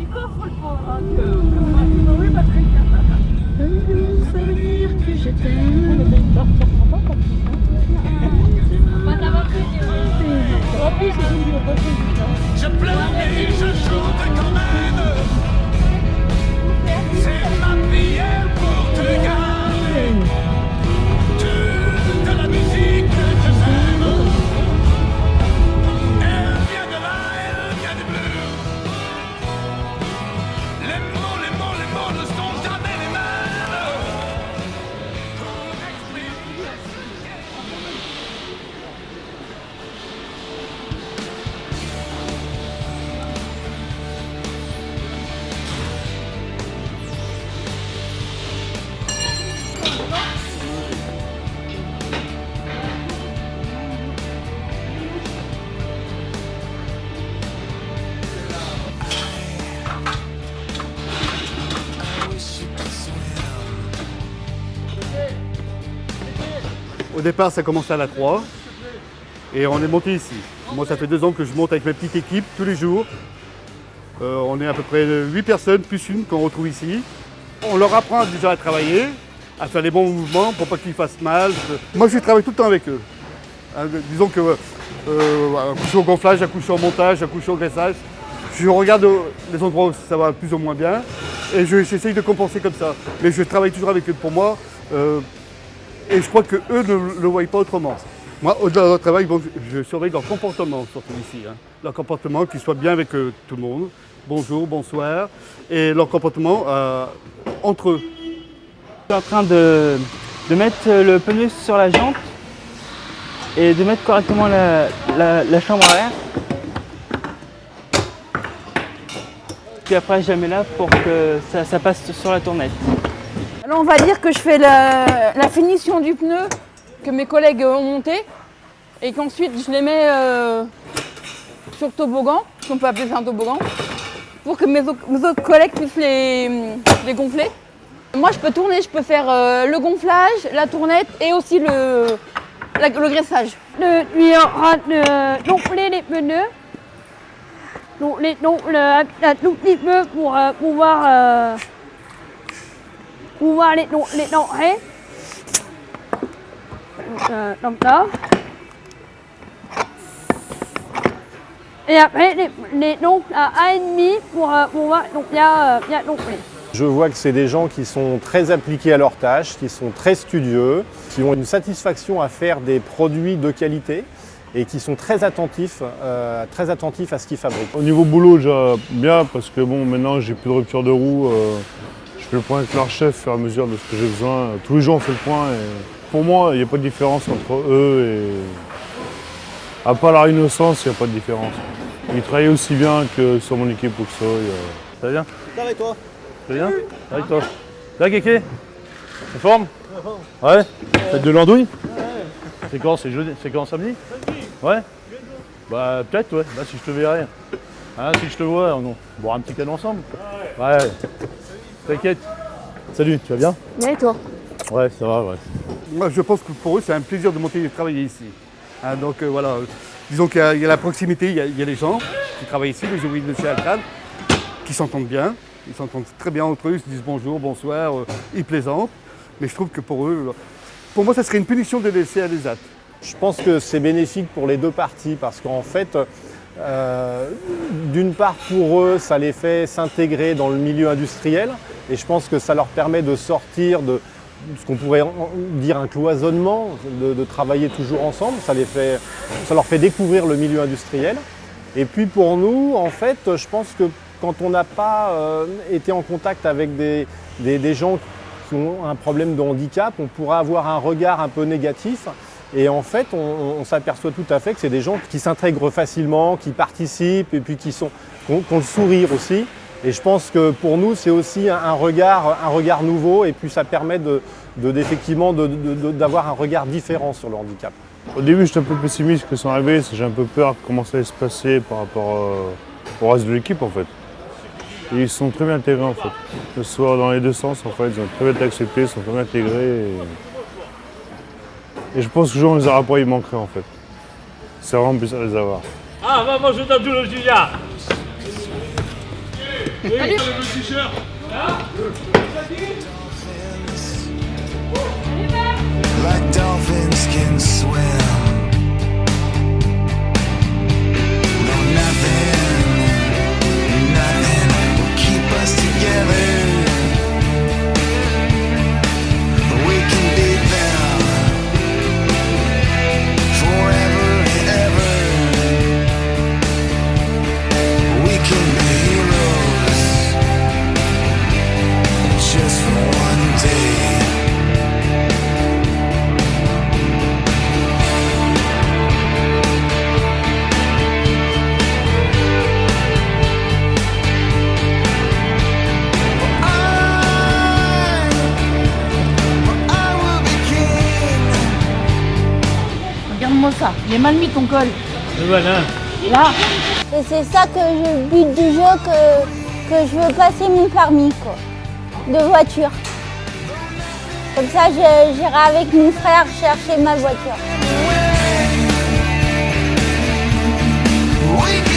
du coffre, le pauvre. Oui, pas très bien. Ça veut dire que je t'aime. Ça va plus dur. En plus, c'est dur. Je pleure et je chante quand même. C'est ma prière pour te garder. De la musique que j'aime. Elle vient de là, elle vient du bleu. Les mots ne sont jamais les mêmes. Pour exprimer. Au départ, ça commençait à la 3 et on est monté ici. Moi, ça fait 2 ans que je monte avec ma petite équipe tous les jours. On est à peu près 8 personnes, plus une qu'on retrouve ici. On leur apprend déjà à travailler, à faire les bons mouvements pour pas qu'ils fassent mal. Moi, je travaille tout le temps avec eux. Disons que un coup je suis au gonflage, un coup je suis au montage, un coup je suis au graissage. Je regarde les endroits où ça va plus ou moins bien et j'essaye de compenser comme ça. Mais je travaille toujours avec eux pour moi. Et je crois qu'eux ne le voient pas autrement. Moi, au-delà de leur travail, bon, je surveille leur comportement, surtout ici. Leur comportement, qu'ils soient bien avec tout le monde. Bonjour, bonsoir. Et leur comportement entre eux. Je suis en train de mettre le pneu sur la jante et de mettre correctement la chambre à air. Puis après, je la mets là pour que ça passe sur la tournette. Alors on va dire que je fais la finition du pneu que mes collègues ont monté et qu'ensuite je les mets sur le toboggan, si on peut appeler ça un toboggan, pour que mes autres collègues puissent les gonfler. Moi je peux tourner, je peux faire le gonflage, la tournette et aussi le graissage. Lui en train de gonfler les pneus. Donc un tout petit peu pour pouvoir les lancer. Comme ça. Et après les donc à 1,5 pour pouvoir donc bien gonfler. Je vois que c'est des gens qui sont très appliqués à leur tâche, qui sont très studieux, qui ont une satisfaction à faire des produits de qualité et qui sont très attentifs à ce qu'ils fabriquent. Au niveau boulot, déjà bien, parce que bon, maintenant j'ai plus de rupture de roue. Je fais le point avec leur chef au fur et à mesure de ce que j'ai besoin. Tous les jours on fait le point et pour moi, il n'y a pas de différence entre eux et... À part leur innocence, il n'y a pas de différence. Ils travaillent aussi bien que sur mon équipe ou que ça. Ça va bien? Ça va et toi? Ça va bien? Ça va et toi? Ça va Kéké? En forme? Ouais? Faites de l'andouille? C'est quand? C'est jeudi? C'est quand? Samedi? Ouais? Bah peut-être ouais, là si je te verrai. Hein, si je te vois, on boira un petit canon ensemble. Ouais. T'inquiète. Salut, tu vas bien? Bien et toi? Ouais, ça va, ouais. Moi, je pense que pour eux, c'est un plaisir de monter et de travailler ici. Donc voilà, disons qu'il y a la proximité, il y a les gens qui travaillent ici, les ouvriers de chez Alcan, qui s'entendent bien. Ils s'entendent très bien entre eux, ils se disent bonjour, bonsoir, ils plaisantent. Mais je trouve que pour eux, pour moi, ça serait une punition de laisser à l'ESAT. Je pense que c'est bénéfique pour les deux parties parce qu'en fait, d'une part pour eux, ça les fait s'intégrer dans le milieu industriel et je pense que ça leur permet de sortir de ce qu'on pourrait dire un cloisonnement, de travailler toujours ensemble, ça leur fait découvrir le milieu industriel. Et puis pour nous, en fait, je pense que quand on n'a pas été en contact avec des gens qui ont un problème de handicap, on pourra avoir un regard un peu négatif. Et en fait, on s'aperçoit tout à fait que c'est des gens qui s'intègrent facilement, qui participent et puis qui ont le sourire aussi. Et je pense que pour nous, c'est aussi un regard nouveau et puis ça permet effectivement d'avoir un regard différent sur le handicap. Au début, j'étais un peu pessimiste quand ils sont arrivés, j'ai un peu peur de comment ça allait se passer par rapport au reste de l'équipe en fait. Et ils sont très bien intégrés en fait. Que ce soit dans les deux sens en fait, ils ont très bien été acceptés, ils sont très bien intégrés. Et je pense que le jour où on les aura pas, ils manqueraient en fait. C'est vraiment bizarre de les avoir. Ah, vamos ajudar Julia! Like dolphins can swim. No, nothing will keep us together. We can be them forever and ever. We can be heroes just for one day. Regarde-moi ça, il est mal mis ton col. Voilà. Là, Et c'est ça que le but du jeu, que je veux passer mon permis quoi, de voiture. Comme ça, j'irai avec mon frère chercher ma voiture. We